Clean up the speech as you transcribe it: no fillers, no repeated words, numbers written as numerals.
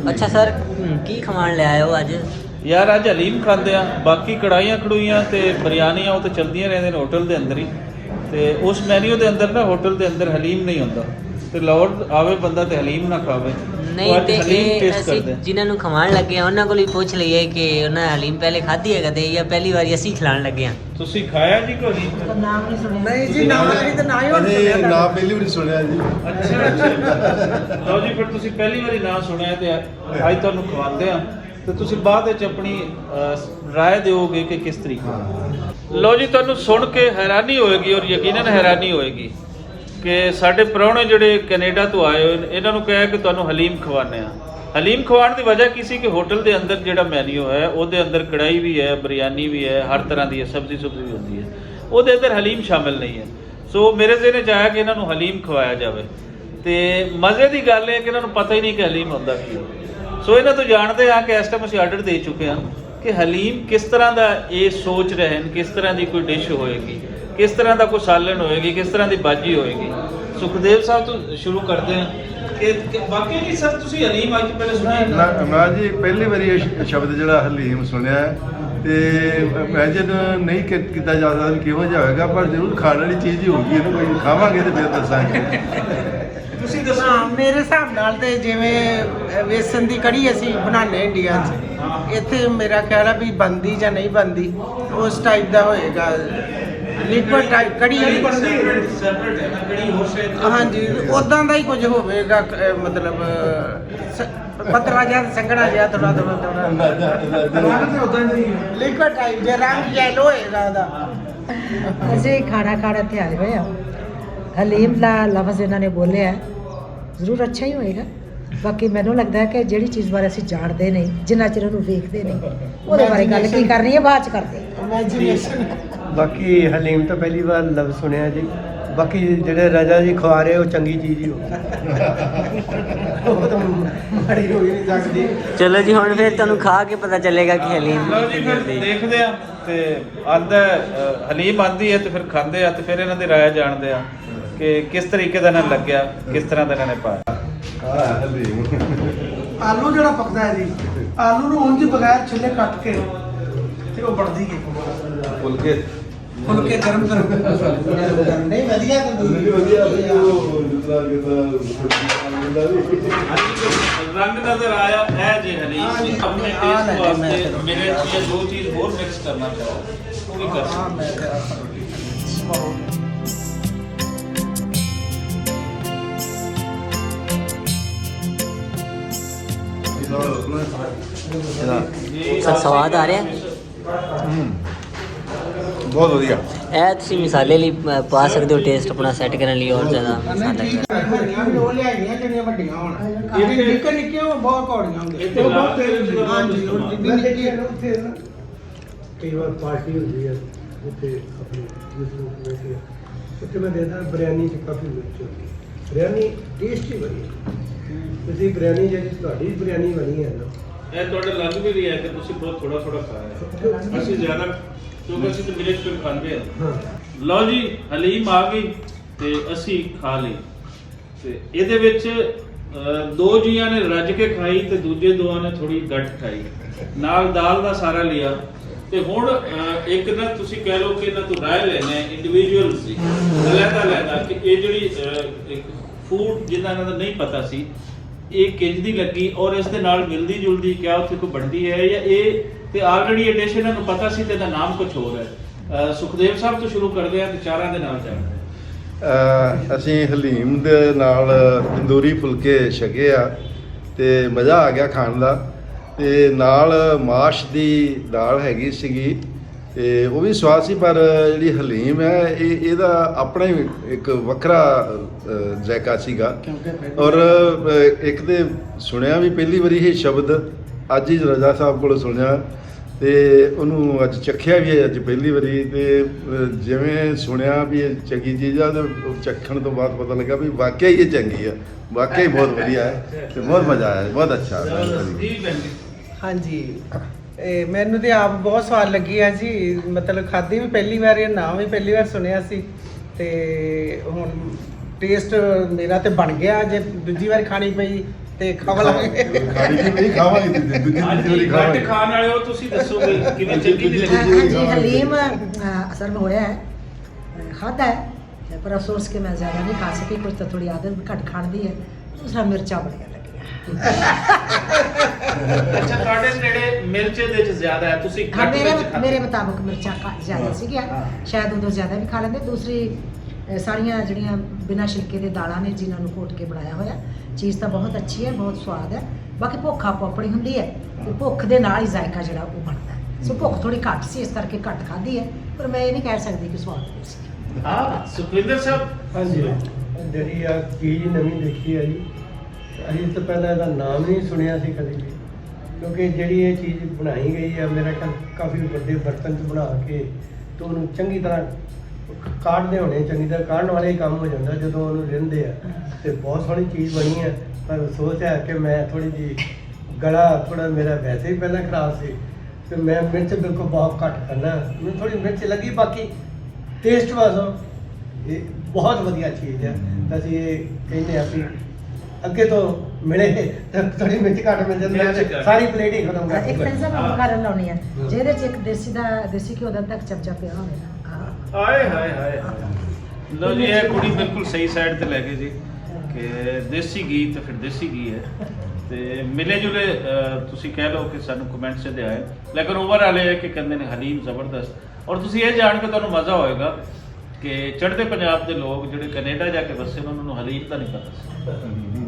ਅੱਛਾ ਸਰ, ਕੀ ਖਵਾਣ ਲਿਆਏ ਹੋ ਅੱਜ? ਯਾਰ ਅੱਜ ਹਲੀਮ ਖਾਂਦੇ ਆ। ਬਾਕੀ ਕੜਾਈਆਂ ਕੜੂਈਆਂ ਤੇ ਬਿਰਿਆਨੀਆਂ ਉਹ ਤਾਂ ਚੱਲਦੀਆਂ ਰਹਿੰਦੇ ਨੇ ਹੋਟਲ ਦੇ ਅੰਦਰ ਹੀ। ਤੇ ਉਸ ਮੈਨੂ ਦੇ ਅੰਦਰ ਨਾ ਹੋਟਲ ਦੇ ਅੰਦਰ ਹਲੀਮ ਨਹੀਂ ਹੁੰਦਾ, ਤੇ ਲਾਹੌਰ ਆਵੇ ਬੰਦਾ ਤੇ ਹਲੀਮ ਨਾ ਖਾਵੇ। ਨਹੀਂ ਤੇ ਇਹ ਅਸੀਂ ਜਿਨ੍ਹਾਂ ਨੂੰ ਖਵਾਣ ਲੱਗੇ ਆ ਉਹਨਾਂ ਕੋਲ ਹੀ ਪੁੱਛ ਲਈਏ ਕਿ ਉਹਨਾਂ ਹਲੀਮ ਪਹਿਲੇ ਖਾਧੀ ਹੈ ਕਦੇ, ਜਾਂ ਪਹਿਲੀ ਵਾਰੀ ਅਸੀਂ ਖਿਲਾਣ ਲੱਗੇ ਆ। ਤੁਸੀਂ ਖਾਇਆ ਜੀ ਕੋਈ? ਨਾਮ ਨਹੀਂ ਸੁਣਿਆ। ਨਹੀਂ ਜੀ, ਨਾਮ ਨਹੀਂ ਤਾਂ ਨਾ ਹੀ ਹੁਣ ਸੁਣਿਆ। ਨਾਮ ਪਹਿਲੀ ਵਾਰੀ ਸੁਣਿਆ ਜੀ। ਅੱਛਾ ਲਓ ਜੀ, ਫਿਰ ਤੁਸੀਂ ਪਹਿਲੀ ਵਾਰੀ ਨਾਂ ਸੁਣਿਆ ਤੇ ਅੱਜ ਤੁਹਾਨੂੰ ਖਵਾਉਂਦੇ ਆ, ਤੇ ਤੁਸੀਂ ਬਾਅਦ ਵਿੱਚ ਆਪਣੀ ਰਾਏ ਦਿਓਗੇ ਕਿ ਕਿਸ ਤਰੀਕੇ। ਲਓ ਜੀ, ਤੁਹਾਨੂੰ ਸੁਣ ਕੇ ਹੈਰਾਨੀ ਹੋਏਗੀ ਔਰ ਯਕੀਨਨ ਹੈਰਾਨੀ ਹੋਏਗੀ ਕਿ ਸਾਡੇ ਪ੍ਰਾਹੁਣੇ ਜਿਹੜੇ ਕੈਨੇਡਾ ਤੋਂ ਆਏ ਹੋਏ ਨੇ, ਇਹਨਾਂ ਨੂੰ ਕਿਹਾ ਕਿ ਤੁਹਾਨੂੰ ਹਲੀਮ ਖਵਾਉਂਦੇ ਆ। ਹਲੀਮ ਖਵਾਉਣ ਦੀ ਵਜ੍ਹਾ ਕੀ ਸੀ ਕਿ ਹੋਟਲ ਦੇ ਅੰਦਰ ਜਿਹੜਾ ਮੈਨੂ ਹੈ ਉਹਦੇ ਅੰਦਰ ਕੜਾਈ ਵੀ ਹੈ, ਬਿਰਿਆਨੀ ਵੀ ਹੈ, ਹਰ ਤਰ੍ਹਾਂ ਦੀ ਸਬਜ਼ੀ ਵੀ ਹੁੰਦੀ ਹੈ, ਉਹਦੇ ਅੰਦਰ ਹਲੀਮ ਸ਼ਾਮਿਲ ਨਹੀਂ ਹੈ। ਸੋ ਮੇਰੇ ਜ਼ਿਹਨ 'ਚ ਆਇਆ ਕਿ ਇਹਨਾਂ ਨੂੰ ਹਲੀਮ ਖਵਾਇਆ ਜਾਵੇ। ਤੇ ਮਜ਼ੇ ਦੀ ਗੱਲ ਹੈ ਕਿ ਇਹਨਾਂ ਨੂੰ ਪਤਾ ਹੀ ਨਹੀਂ ਕਿ ਹਲੀਮ ਹੁੰਦਾ ਕੀ ਹੈ। ਸੋ ਇਹਨਾਂ ਤੋਂ ਜਾਣਦੇ ਹਾਂ ਕਿ ਇਸ ਟਾਈਮ ਅਸੀਂ ਆਰਡਰ ਦੇ ਚੁੱਕੇ ਹਾਂ ਕਿ ਹਲੀਮ ਕਿਸ ਤਰ੍ਹਾਂ ਦਾ ਇਹ ਸੋਚ ਰਹੇ ਨੇ, ਕਿਸ ਤਰ੍ਹਾਂ ਦੀ ਕੋਈ ਡਿਸ਼ ਹੋਏਗੀ, ਕਿਸ ਤਰ੍ਹਾਂ ਦਾ ਕੋਈ ਸਾਲਨ ਹੋਏਗੀ, ਕਿਸ ਤਰ੍ਹਾਂ ਦੀ ਬਾਜੀ ਹੋਏਗੀ। ਸੁਖਦੇਵ ਸਾਹਿਬ ਤੋਂ ਸ਼ੁਰੂ ਕਰਦੇ ਹਾਂ ਕਿ ਬਾਕੀ ਨਹੀਂ ਸਰ, ਤੁਸੀਂ ਹਲੀਮ ਅੱਜ ਪਹਿਲੇ ਸੁਣਿਆ? ਮੈਂ ਜੀ ਪਹਿਲੀ ਵਾਰੀ ਇਹ ਸ਼ਬਦ ਜਿਹੜਾ ਹਲੀਮ ਸੁਣਿਆ ਤੇ ਇਮੈਜਿਨ ਨਹੀਂ ਕੀਤਾ ਜਾ ਸਕਦਾ ਵੀ ਕਿਹੋ ਜਿਹਾ ਹੋਏਗਾ, ਪਰ ਜ਼ਰੂਰ ਖਾਣ ਵਾਲੀ ਚੀਜ਼ ਹੀ ਹੋਊਗੀ। ਇਹਨੂੰ ਕੋਈ ਖਾਵਾਂਗੇ ਤੇ ਫਿਰ ਦੱਸਾਂਗੇ। ਤੁਸੀਂ ਦੱਸੋ। ਮੇਰੇ ਹਿਸਾਬ ਨਾਲ ਤੇ ਜਿਵੇਂ ਵੇਸਣ ਦੀ ਕੜੀ ਅਸੀਂ ਬਣਾਉਂਦੇ ਇੰਡੀਆ 'ਚ, ਇੱਥੇ ਮੇਰਾ ਖਿਆਲ ਹੈ ਵੀ ਬਣਦੀ ਜਾਂ ਨਹੀਂ ਬਣਦੀ ਉਸ ਟਾਈਪ ਦਾ ਹੋਏਗਾ। ਲਿਕਵਿਡ ਟਾਈਪ ਕੜੀ ਸੈਪਰੇਟ ਹੈ ਨਾ, ਕੜੀ ਹੋਰ ਸ਼ਾਇਦ। ਹਾਂਜੀ, ਉਦਾਂ ਦਾ ਹੀ ਕੁਝ ਹੋਵੇਗਾ, ਮਤਲਬ ਪਤਲਾ ਜਿਹਾ, ਸੰਘਣਾ ਜਿਹਾ, ਥੋੜਾ ਲਿਕਵਿਡ ਟਾਈਪ ਜਿਹਾ, ਰੰਗ ਯੈਲੋ ਹੋਏਗਾ ਉਹਦਾ। ਅਸੀਂ ਖਾਣਾ ਖਾਣ ਇੱਥੇ ਆਏ ਹੋਏ ਆ। ਹਲੀਮ ਦਾ ਲਫ਼ਜ਼ ਇਹਨਾਂ ਨੇ ਬੋਲਿਆ, ਜ਼ਰੂਰ ਅੱਛਾ ਹੀ ਹੋਏਗਾ। ਬਾਕੀ ਮੈਨੂੰ ਲੱਗਦਾ ਹੈ ਕਿ ਜਿਹੜੀ ਚੀਜ਼ ਬਾਰੇ ਅਸੀਂ ਜਾਣਦੇ ਨਹੀਂ, ਜਿੰਨਾ ਚਿਰ ਉਹਨੂੰ ਵੇਖਦੇ ਨਹੀਂ, ਉਹਦੇ ਬਾਰੇ ਗੱਲ ਕੀ ਕਰਨੀ ਹੈ ਬਾਅਦ ਚ ਕਰਦੇ। ਇਮੈਜੀਨੇਸ਼ਨ। ਬਾਕੀ ਹਲੀਮ ਤਾਂ ਪਹਿਲੀ ਵਾਰ ਲਫ਼ਜ਼ ਸੁਣਿਆ ਜੀ। ਬਾਕੀ ਜਿਹੜੇ ਰਾਜਾ ਜੀ ਖਵਾ ਰਹੇ ਉਹ ਚੰਗੀ ਚੀਜ਼ ਹੀ ਹੋ। ਉਹ ਤਾਂ ਮਾੜੀ ਹੋ ਹੀ ਨਹੀਂ ਸਕਦੀ। ਚਲੋ ਜੀ, ਹੁਣ ਫਿਰ ਤੁਹਾਨੂੰ ਖਾ ਕੇ ਪਤਾ ਚੱਲੇਗਾ ਕਿ ਹਲੀਮ ਲਓ ਜੀ, ਫਿਰ ਦੇਖਦੇ ਆ ਤੇ ਆਂਦਾ ਹਲੀਮ ਆਂਦੀ ਹੈ ਤੇ ਫਿਰ ਖਾਂਦੇ ਆ ਤੇ ਫਿਰ ਇਹਨਾਂ ਦੀ ਰਾਏ ਜਾਣਦੇ ਆ ਕਿ ਕਿਸ ਤਰੀਕੇ ਦਾ ਇਹਨਾਂ ਨੂੰ ਲੱਗਿਆ, ਕਿਸ ਤਰ੍ਹਾਂ ਦਾ ਇਹਨਾਂ ਨੇ ਪਾਇਆ। ਹਲੀਮ ਆਲੂ ਜਿਹੜਾ ਪੱਕਦਾ ਹੈ ਜੀ, ਆਲੂ ਨੂੰ ਉਂਝ ਬਗੈਰ ਛਿੱਲੇ ਕੱਟ ਕੇ ਤੇ ਉਹ ਬਣਦੀ ਹੈ ਫੁਲਕੇ ਗਰਮ ਨਹੀਂ ਵਧੀਆ ਰੰਗ ਨਜ਼ਰ ਆਇਆ ਇਹ ਜੇ ਹਲੀਮ ਆਪਣੇ ਟੇਸਟ ਵਾਸਤੇ ਮੇਰੇ ਇਹ ਦੋ ਚੀਜ਼ ਹੋਰ ਮਿਕਸ ਕਰਨਾ ਚਾਹੋ ਉਹ ਵੀ ਕਰ ਸਕਦੇ। ਸਰ ਸਵਾਦ ਆ ਰਿਹਾ? ਬਹੁਤ ਵਧੀਆ। ਇਹ ਤੁਸੀਂ ਮਸਾਲੇ ਲਈ ਪਾ ਸਕਦੇ ਹੋ, ਟੇਸਟ ਆਪਣਾ ਸੈੱਟ ਕਰਨ ਲਈ ਹੋਰ ਜ਼ਿਆਦਾ ਮਸਾਲਾ। ਉਹ ਲਿਆਈਆਂ ਜਿਹੜੀਆਂ ਵੱਡੀਆਂ ਹੋਣ, ਇਹ ਨਿੱਕੇ ਨਿੱਕੇ ਉਹ ਬਹੁਤ ਕੌੜੀਆਂ ਹੁੰਦੀਆਂ। ਉਹ ਬਹੁਤ ਤੇਜ਼। ਹਾਂਜੀ, ਉਹ ਜਿੱਡੀ ਨਿੱਕੀ ਹੈ ਉੱਥੇ ਕਈ ਵਾਰ ਪਾਰਟੀ ਹੁੰਦੀ ਹੈ ਉੱਥੇ ਆਪਣੀ ਜਿਸ ਉੱਥੇ ਮੈਂ ਦੇਖਦਾ ਬਿਰਿਆਨੀ 'ਚ ਕਾਫੀ ਮਿਰਚ ਹੁੰਦੀ ਹੈ। ਬਿਰਿਆਨੀ ਟੇਸਟੀ ਬਣੀ ਹੈ। ਤੁਸੀਂ ਬਿਰਿਆਨੀ ਜਿਹੜੀ ਤੁਹਾਡੀ ਬਿਰਿਆਨੀ ਬਣੀ ਹੈ ਨਾ, ਇਹ ਤੁਹਾਡੇ ਲੱਗ ਵੀ ਰਿਹਾ ਕਿ ਤੁਸੀਂ ਬਹੁਤ ਥੋੜਾ ਖਾਇਆ। ਅਸੀਂ ਜ਼ਿਆਦਾ ਕਿਉਂਕਿ ਅਸੀਂ ਤਾਂ ਵਿਲੇਜ ਤੋਂ ਖਾਂਦੇ ਆ। ਹਾਂ। ਲਓ ਜੀ, ਹਲੀਮ ਆ ਗਈ ਤੇ ਅਸੀਂ ਖਾ ਲਈ ਤੇ ਇਹਦੇ ਵਿੱਚ ਦੋ ਜੀਆਂ ਨੇ ਰੱਜ ਕੇ ਖਾਈ ਤੇ ਦੂਜੇ ਦੋਆਂ ਨੇ ਥੋੜੀ ਗੱਠ ਖਾਈ, ਨਾਲ ਦਾਲ ਦਾ ਸਾਰਾ ਲਿਆ। ਤੇ ਹੁਣ ਇੱਕ ਨਾ ਤੁਸੀਂ ਕਹਿ ਲਓ ਕਿ ਇਹਨਾਂ ਤੋਂ ਰਾਏ ਲੈਣੇ ਇੰਡੀਵਿਜੂਅਲ ਸੀ, ਲੈਦਾ ਕਿ ਇਹ ਜਿਹੜੀ ਇੱਕ ਫੂਡ ਜਿਹਨਾਂ ਦਾ ਨਹੀਂ ਪਤਾ ਸੀ ਇਹ ਕਿੰਜ ਦੀ ਲੱਗੀ ਔਰ ਇਸ ਦੇ ਨਾਲ ਮਿਲਦੀ ਜੁਲਦੀ ਕਿਆ ਉੱਥੇ ਕੋਈ ਬਣਦੀ ਹੈ ਜਾਂ ਇਹ ਤੇ ਆਲਰੇਡੀ ਇਹ ਡਿਸ਼ ਇਹਨਾਂ ਨੂੰ ਪਤਾ ਸੀ ਤੇ ਇਹਦਾ ਨਾਮ ਕੁਝ ਹੋਰ ਹੈ। ਸੁਖਦੇਵ ਸਾਹਿਬ ਤੋਂ ਸ਼ੁਰੂ ਕਰਦੇ ਆ ਤੇ ਚਾਰਾਂ ਦੇ ਨਾਲ ਜਾਣਦੇ। ਅਸੀਂ ਹਲੀਮ ਦੇ ਨਾਲ ਤੰਦੂਰੀ ਫੁਲਕੇ ਛਕੇ ਆ ਤੇ ਮਜ਼ਾ ਆ ਗਿਆ ਖਾਣ ਦਾ। ਤੇ ਨਾਲ ਮਾਸ਼ ਦੀ ਦਾਲ ਹੈਗੀ ਸੀਗੀ ਤੇ ਉਹ ਵੀ ਸਵਾਦ ਸੀ, ਪਰ ਜਿਹੜੀ ਹਲੀਮ ਹੈ ਇਹਦਾ ਆਪਣਾ ਹੀ ਇੱਕ ਵੱਖਰਾ ਜ਼ਾਇਕਾ ਸੀਗਾ। ਔਰ ਇੱਕ ਤੇ ਸੁਣਿਆ ਵੀ ਪਹਿਲੀ ਵਾਰੀ ਇਹ ਸ਼ਬਦ ਅੱਜ ਹੀ ਰਜ਼ਾ ਸਾਹਿਬ ਕੋਲੋਂ ਸੁਣਿਆ ਤੇ ਉਹਨੂੰ ਅੱਜ ਚੱਖਿਆ ਵੀ ਹੈ ਅੱਜ ਪਹਿਲੀ ਵਾਰੀ। ਤੇ ਜਿਵੇਂ ਸੁਣਿਆ ਵੀ ਇਹ ਚੰਗੀ ਚੀਜ਼ ਆ ਤੇ ਚੱਖਣ ਤੋਂ ਬਾਅਦ ਪਤਾ ਲੱਗਾ ਵੀ ਵਾਕਿਆ ਹੀ ਇਹ ਚੰਗੀ ਆ, ਵਾਕਿਆ ਹੀ ਬਹੁਤ ਵਧੀਆ ਹੈ ਤੇ ਬਹੁਤ ਮਜ਼ਾ ਆਇਆ, ਬਹੁਤ ਅੱਛਾ। ਹਾਂਜੀ, ਮੈਨੂੰ ਤੇ ਆਪ ਬਹੁਤ ਸਵਾਦ ਲੱਗੀ ਆ ਜੀ। ਮਤਲਬ ਖਾਧੀ ਵੀ ਪਹਿਲੀ ਵਾਰ, ਇਹ ਨਾਮ ਵੀ ਪਹਿਲੀ ਵਾਰ ਸੁਣਿਆ ਸੀ ਤੇ ਹੁਣ ਟੇਸਟ ਮੇਰਾ ਤੇ ਬਣ ਗਿਆ। ਜੇ ਦੂਜੀ ਵਾਰ ਖਾਣੀ ਪਈ ਤੇ ਖਵਾਵਾਂਗੇ। ਖਾਣੀ ਕਿ ਨਹੀਂ ਖਾਵਾਂਗੇ ਤੇ ਦੂਜੀ ਹਾਂਜੀ ਵਾਰੀ ਘੱਟ ਖਾਵਾਂਗੇ। ਖਾਣ ਵਾਲੇ ਹੋ ਤੁਸੀਂ ਦੱਸੋ ਵੀ ਕਿਵੇਂ ਚੰਗੀ ਨਹੀਂ ਲੱਗੀ हाँ जी हलीम सर्व होया है खादा है पर अफसोस कि मैं ज़्यादा नहीं खा सकी कुछ तो थोड़ी आदत घट खाण दी है दूसरा मिर्चा बढ़िया लगी ਅੱਛਾ ਤੁਹਾਡੇ ਨੇੜੇ ਮਿਰਚ ਦੇ ਚ ਜ਼ਿਆਦਾ ਹੈ ਤੁਸੀਂ हाँ ਘੱਟ मेरे ਮਿਰਚ ਖਾਂਦੇ मेरे मुताबिक मिर्चा ज़्यादा सी गया शायद उदों ज़्यादा भी खा लेंदे दूसरी ਸਾਰੀਆਂ ਜਿਹੜੀਆਂ ਬਿਨਾਂ ਛਿਲਕੇ ਦੇ ਦਾਲਾਂ ਨੇ ਜਿਨ੍ਹਾਂ ਨੂੰ ਕੋਟ ਕੇ ਬਣਾਇਆ ਹੋਇਆ ਚੀਜ਼ ਤਾਂ ਬਹੁਤ ਅੱਛੀ ਹੈ ਬਹੁਤ ਸਵਾਦ ਹੈ ਬਾਕੀ ਭੁੱਖ ਆਪੋ ਆਪਣੀ ਹੁੰਦੀ ਹੈ ਤੇ ਭੁੱਖ ਦੇ ਨਾਲ ਹੀ ਜ਼ਾਇਕਾ ਜਿਹੜਾ ਉਹ ਬਣਦਾ ਹੈ। ਸੋ ਭੁੱਖ ਥੋੜੀ ਘੱਟ ਸੀ ਇਸ ਕਰਕੇ ਘੱਟ ਖਾਧੀ ਹੈ ਪਰ ਮੈਂ ਇਹ ਨਹੀਂ ਕਹਿ ਸਕਦੀ ਕਿ ਸਵਾਦ ਨਹੀਂ ਸੀ। ਹਾਂ ਸੁਖਵਿੰਦਰ ਸਾਹਿਬ ਹਾਂਜੀ ਜਿਹੜੀ ਆ ਚੀਜ਼ ਨਵੀਂ ਦੇਖੀ ਆ ਜੀ ਅਸੀਂ ਤੋਂ ਪਹਿਲਾਂ ਇਹਦਾ ਨਾਮ ਨਹੀਂ ਸੁਣਿਆ ਸੀ ਕਦੇ ਵੀ ਕਿਉਂਕਿ ਜਿਹੜੀ ਇਹ ਚੀਜ਼ ਬਣਾਈ ਗਈ ਆ ਮੇਰਾ ਖਿਆਲ ਕਾਫੀ ਵੱਡੇ ਬਰਤਨ 'ਚ ਬਣਾ ਕੇ ਤੇ ਉਹਨੂੰ ਚੰਗੀ ਤਰ੍ਹਾਂ ਕਾਢਦੇ ਹੋਣੇ ਚੰਗੀ ਤਰ੍ਹਾਂ ਕਾਢਣ ਵਾਲੇ ਹੀ ਕੰਮ ਹੋ ਜਾਂਦਾ ਜਦੋਂ ਉਹਨੂੰ ਰਿੰਨ੍ਹਦੇ ਆ ਤੇ ਬਹੁਤ ਸੋਹਣੀ ਚੀਜ਼ ਬਣੀ ਹੈ ਪਰ ਅਫਸੋਸ ਹੈ ਕਿ ਮੈਂ ਥੋੜੀ ਜੀ ਗਲਾ ਥੋੜਾ ਮੇਰਾ ਵੈਸੇ ਹੀ ਪਹਿਲਾਂ ਖਰਾਬ ਸੀ ਤੇ ਮੈਂ ਮਿਰਚ ਬਿਲਕੁਲ ਬਹੁਤ ਘੱਟ ਖਾਂਦਾ ਮੈਨੂੰ ਥੋੜੀ ਮਿਰਚ ਲੱਗੀ ਬਾਕੀ ਟੇਸਟ ਵਾਸੋਂ ਇਹ ਬਹੁਤ ਵਧੀਆ ਚੀਜ਼ ਹੈ ਤਾਂ ਅਸੀਂ ਇਹ ਕਹਿੰਦੇ ਆ ਵੀ ਅੱਗੇ ਤੋਂ ਮਿਲੇ ਤਾਂ ਥੋੜੀ ਮਿਰਚ ਘੱਟ ਮਿਲ ਜਾਂਦੀ ਹੈ ਸਾਰੀ ਪਲੇਟ ਹੀ ਖਤਮ ਕਰ ਇੱਕ ਪੈਸਾ ਮੈਂ ਕਰਨ ਲਾਉਣੀ ਹੈ ਜਿਹਦੇ ਚ ਇੱਕ ਦੇਸੀ ਘਿਓ ਦਾ ਤੱਕ ਚਮਚਾ ਪਿਆ ਹੋਵੇ ਨਾ ਹਾਏ ਹਾਏ ਹਾਏ ਲੋ ਜੀ ਇਹ ਕੁੜੀ ਬਿਲਕੁਲ ਸਹੀ ਸਾਈਡ ਤੇ ਲੈ ਗਏ ਜੀ ਕਿ ਦੇਸੀ ਘੀ ਤੇ ਫਿਰ ਦੇਸੀ ਘੀ ਹੈ ਤੇ ਮਿਲੇ ਜੁਲੇ ਤੁਸੀਂ ਕਹਿ ਲਓ ਕਿ ਸਾਨੂੰ ਕਮੈਂਟਸ ਤੇ ਆਏ ਲੇਕਿਨ ਓਵਰਆਲ ਇਹ ਕਿ ਕਹਿੰਦੇ ਨੇ ਹਲੀਮ ਜ਼ਬਰਦਸਤ ਔਰ ਤੁਸੀਂ ਇਹ ਜਾਣ ਕੇ ਤੁਹਾਨੂੰ ਮਜ਼ਾ ਹੋਏਗਾ ਕਿ ਚੜ੍ਹਦੇ ਪੰਜਾਬ ਦੇ ਲੋਕ ਜਿਹੜੇ ਕੈਨੇਡਾ ਜਾ ਕੇ ਵਸੇ ਉਹਨਾਂ ਨੂੰ ਹਲੀਮ ਦਾ ਨਹੀਂ ਪਤਾ ਸੀ